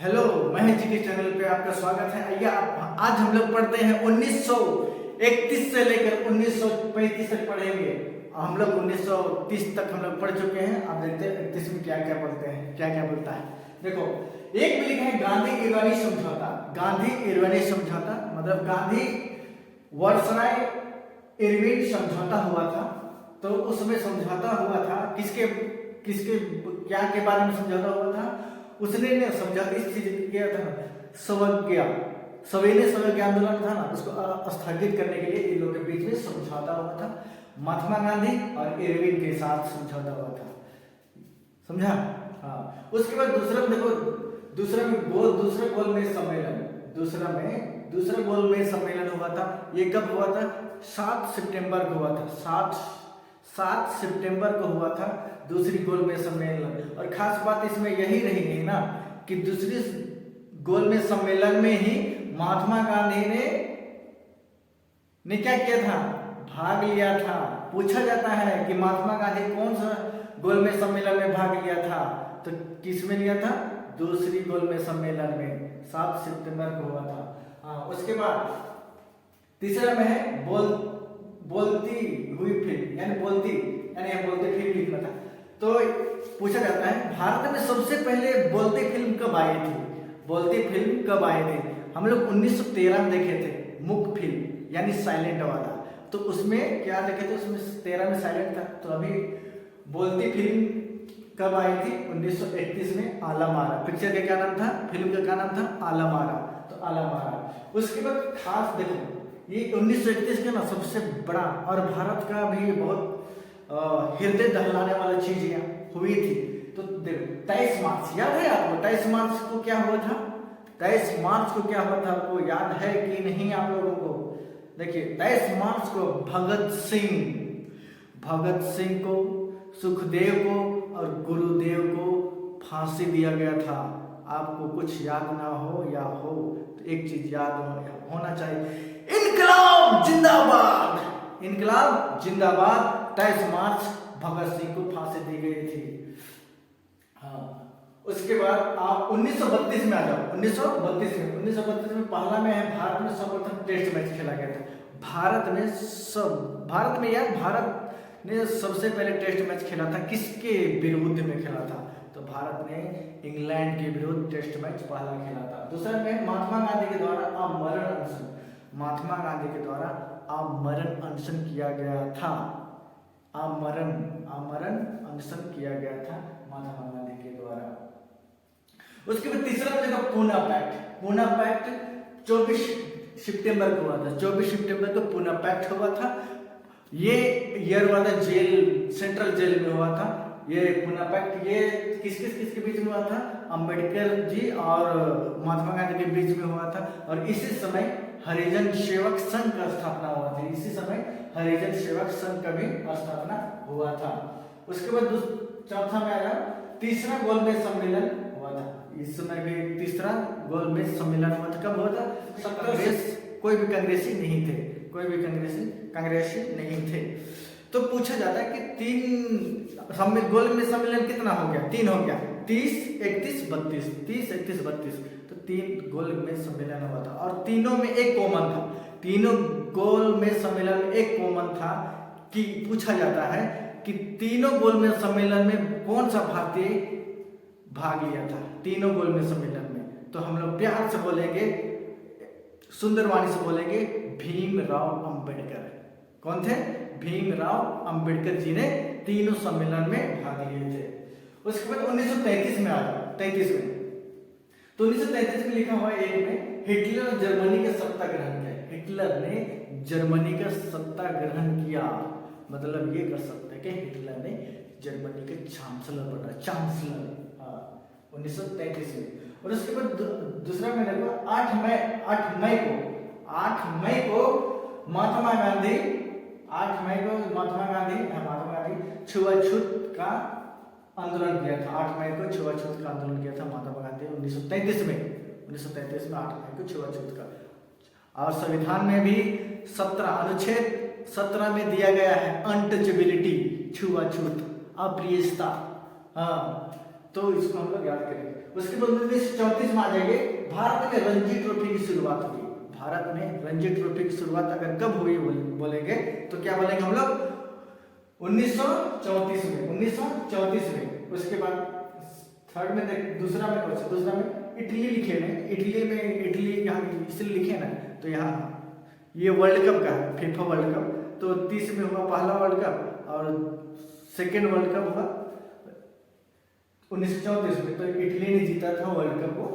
Hello, Mahesh ji के channel पे आपका स्वागत है। आइए आज हम लोग पढ़ते हैं 1931 से लेकर 1935 तक पढ़ेंगे। हम लोग 1930 तक हम लोग पढ़ चुके हैं। आप देखते हैं 31 में क्या क्या पढ़ते हैं, क्या क्या बोलता है। देखो, एक में लिखा है गांधी इरविन समझौता। गांधी इरविन समझौता मतलब गांधी वर्सराय इरविन समझौता हुआ था। तो उसमें समझौता हुआ था किसके किसके क्या के बारे में समझौता हुआ था। उसने ने समझा इस चीज किया था, सविनय स्वराज्य आंदोलन था ना, उसको स्थगित करने के लिए इन लोगों के बीच में समझौता हुआ था। महात्मा गांधी और इरविन के साथ समझौता हुआ था, समझा। हाँ, उसके बाद दूसरा देखो, दूसरे गोलमेज सम्मेलन हुआ था। ये कब हुआ था? 7 सितंबर को हुआ था। 7 सितंबर को हुआ था दूसरी गोलमेज सम्मेलन। और खास बात इसमें यही रही ना कि दूसरी गोलमेज सम्मेलन में ही महात्मा गांधी ने क्या किया था? भाग लिया था। पूछा जाता है कि महात्मा गांधी कौन सा गोलमेज सम्मेलन में भाग लिया था, तो किस में लिया था? दूसरी गोलमेज सम्मेलन में 7 सितंबर को हुआ था। हाँ, उसके बाद तीसरा में है बोलती हुई फिल्म, यानी बोलते फिल्म लिखना था। तो पूछा जाता है भारत में सबसे पहले बोलते फिल्म कब आई थी? हम लोग 1913 में देखे थे मूक फिल्म, यानी साइलेंट वाला। तो उसमें क्या देखे थे? उसमें 13 में साइलेंट था। तो अभी बोलती फिल्म कब आई थी? 1931 में आलमारा। पिक्चर का क्या नाम था? फिल्म का क्या नाम था? आलमारा। तो आलमारा। उसके बाद खास देखो, ये 1931 का ना सबसे बड़ा और भारत का भी बहुत हृदय दहलाने वाला चीज हुई थी। तो देखो 23 मार्च याद है आपको? 23 मार्च को क्या हुआ था? 23 मार्च को क्या हुआ था? आपको याद है कि नहीं आप लोगों को? देखिए, 23 मार्च को भगत सिंह को, सुखदेव को और गुरुदेव को फांसी दिया गया था। आपको कुछ याद ना हो या हो तो एक चीज याद होना चाहिए, इनकलाब जिंदाबाद। 23 मार्च भगत सिंह को फांसी दी गई थी। हाँ, उसके बाद आप 1932 में आ जाओ। 1932 में पहला में है भारत में सर्वप्रथम टेस्ट मैच खेला गया था। भारत ने सबसे पहले टेस्ट मैच खेला था। किसके विरुद्ध में खेला था? तो भारत ने इंग्लैंड के विरुद्ध टेस्ट मैच पहला खेला था। दूसरा में महात्मा गांधी के द्वारा आमरण अनशन किया गया था। आमरण अनशन किया गया था महात्मा गांधी के द्वारा। उसके बाद तीसरा देखो, पूना पैक्ट 24 सितंबर को हुआ था। 24 सितंबर को पूना पैक्ट हुआ था। ये ईयर हुआ था सेंट्रल जेल में हुआ था। ये पूना पैक्ट ये किसके बीच में हुआ था? अंबेडकर जी और महात्मा गांधी के बीच में हुआ था। और इसी समय हरिजन सेवक संघ का स्थापना हुआ था। हुआ था। उसके बाद चौथा में आया तीसरा गोलमेज सम्मेलन हुआ था। इस समय भी तीसरा गोलमेज सम्मेलन हुआ था। कब हुआ था? कोई भी कांग्रेसी नहीं थे। तो पूछा जाता है कि गोलमेज सम्मेलन कितना हो गया? 3 हो गया। 30, 31, 32। तो 3 गोलमेज सम्मेलन हुआ था और तीनों में एक कॉमन था। तीनों गोलमेज सम्मेलन में एक कॉमन था कि पूछा जाता है कि तीनों गोलमेज सम्मेलन में कौन सा भारतीय भाग लिया था? तीनों गोलमेज सम्मेलन में। तो हम लोग प्यार से बोलेंगे, सुंदरवाणी से बोलेंगे, भीमराव अंबेडकर। कौन थे? भीमराव अंबेडकर जी ने तीनों सम्मेलन में भाग लिए थे। उसके बाद 1933 में आ गया। 33 में तो 1933 में लिखा हुआ एक में हिटलर जर्मनी का सत्ता ग्रहण किया। हिटलर ने जर्मनी का सत्ता ग्रहण किया, मतलब ये कर सकते हैं कि हिटलर ने जर्मनी के चांसलर बना। 1933 में। और उसके बाद दूसरा में देखो 8 मई को महात्मा गांधी छुआछूत का आंदोलन किया था। 8 मई को छुआछूत का आंदोलन किया था महात्मा गांधी 1933 में। 8 मई को छुआछूत का। और संविधान में भी अनुच्छेद 17 में दिया गया है अनटचेबिलिटी, छुआछूत, अप्रियता। हाँ, तो इसको हम लोग याद करेंगे। उसके बाद 1934 में आ जाएंगे, भारत में रणजी ट्रॉफी की शुरुआत हुई। भारत में रणजी ट्रॉफी की शुरुआत अगर कब हुई बोलेंगे तो क्या बोलेंगे हम लोग, 1934 में, 1934 में। उसके बाद थर्ड में दूसरा में इटली लिखे हैं, इटली यहाँ इसलिए लिखे ना, तो यहाँ ये वर्ल्ड कप का है, फीफा वर्ल्ड कप। तो 30 में हुआ पहला वर्ल्ड कप और सेकेंड वर्ल्ड कप हुआ 1934 में। तो इटली ने जीता था वर्ल्ड कप को,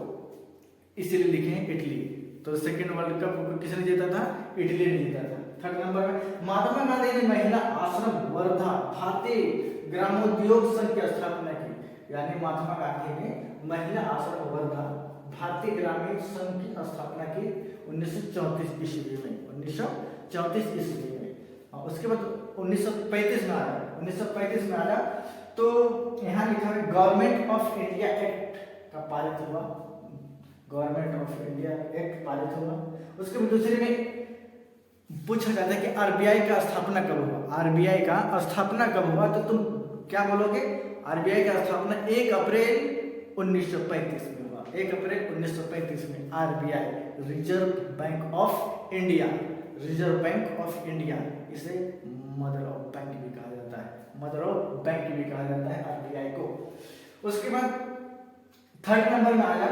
इसीलिए लिखे हैं इटली। तो सेकेंड वर्ल्ड कप किसने जीता था, इटली ने जीता था। थर्ड नंबर में महात्मा गांधी ने महिला आश्रम वर्धा भारतीय ग्रामोद्योग संघ की स्थापना की। यानी महात्मा गांधी ने महिला आश्रम वर्धा भारतीय ग्रामीण संघ की स्थापना की 1934 ईस्वी में, 1934 ईस्वी में। उसके बाद 1935 में आया, 1935 में आया तो यहाँ लिखा है गवर्नमेंट ऑफ इंडिया एक्ट का पारित हुआ, गवर्नमेंट ऑफ इंडिया एक्ट पारित हुआ। उसके बाद दूसरे में पूछा जाता है कि आरबीआई का स्थापना कब हुआ, आरबीआई का स्थापना कब हुआ, तो तुम क्या बोलोगे, आरबीआई का स्थापना 1 अप्रैल 1935 में हुआ। 1 अप्रैल 1935 में RBI, reserve bank of India, reserve bank of India, इसे मदर ऑफ बैंक भी कहा जाता है, मदर ऑफ बैंक भी कहा जाता है आरबीआई को। उसके बाद थर्ड नंबर में आया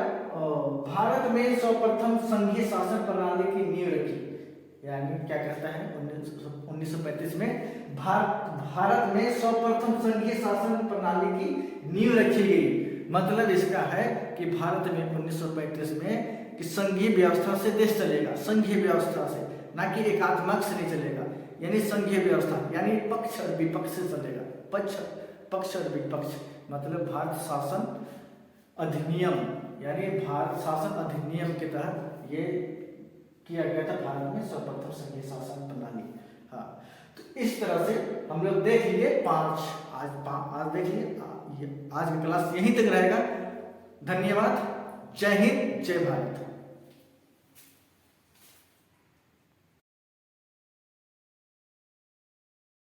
भारत में सर्वप्रथम संघीय शासन प्रणाली की नींव रखी। यानी क्या कहता है 1935 में भारत में सर्वप्रथम संघीय शासन प्रणाली की नींव रखी गई। मतलब इसका है कि भारत में 1935 में कि संघीय व्यवस्था से देश चलेगा, संघीय व्यवस्था से, ना कि एकात्मक से नहीं चलेगा। यानी संघीय व्यवस्था यानी पक्ष और विपक्ष से चलेगा, पक्ष और विपक्ष, मतलब भारत शासन अधिनियम, यानी भारत शासन अधिनियम के तहत ये किया गया था भारत में सर्वप्रथम संघीय शासन प्रणाली। हाँ, तो इस तरह से हम लोग देख लिए 5, आज देख लिए। आज की क्लास यहीं तक रहेगा। धन्यवाद। जय हिंद, जय भारत।